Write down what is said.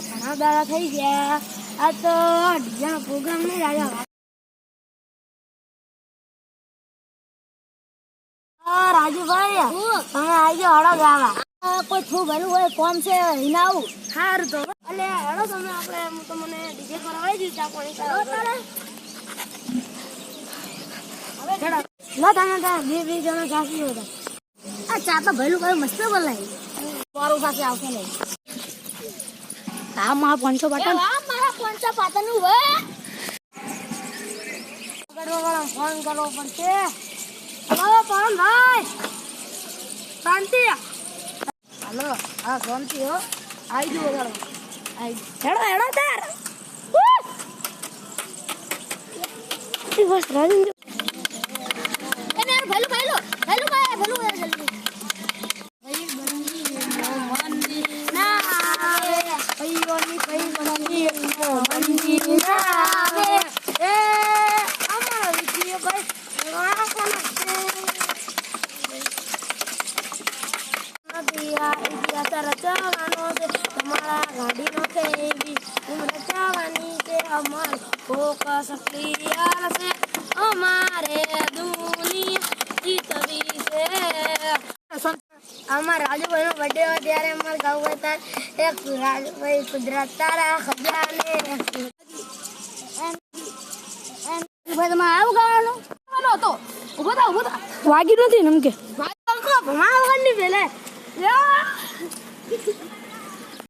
ઘણા દાડા થઈ ગયા. આ તો ડીજેનો પ્રોગ્રામ નહીં રાજા. રાજુભાઈ તમે આવી જાઓ હળો ગાવા. કોઈ છું ભલું હોય કોમ છે હિનાવું સારું તો એટલે હેડો તમે આપણે હું તમને ડીજે કરાવી દીધું ચા પાણી કરો તારે ના તમે બે જણા સાસી હતા. આ ચા તો ભલું કયું મસ્ત બોલાય મારું પાસે આવશે નહીં. હા મારા 500 પાટણ મારા 500 પાટણ નું હોય ફોન કરવો પડશે. હલો પવનભાઈ શાંતિ. હલો હા શાંતિ હો આવી જુઓ હેડો હેડો તાર બસ રાજી એને ભલું ભલું ભલું ભાઈ ભલું જલ્દી ભાઈ બંદી મંદી ના આવે ભાઈઓની ભાઈ બંદી મંદી ના આવે એ અમારો વિડિયો ભાઈ તમારા ગાડી નો ખેવી રચાવાની છે અમર ફોકસ ક્લિયર છે અમારે દુનિયા જીતવી છે. અમારા રાજુભાઈ નો બર્થડે હોય ત્યારે અમારે ગાવું હતા એક રાજુભાઈ કુદરત તારા ખજાને તમે આવું ગાવાનું હતો ઉભો થા વાગી નથી ને એમ કે ભમા વગર ની પેલે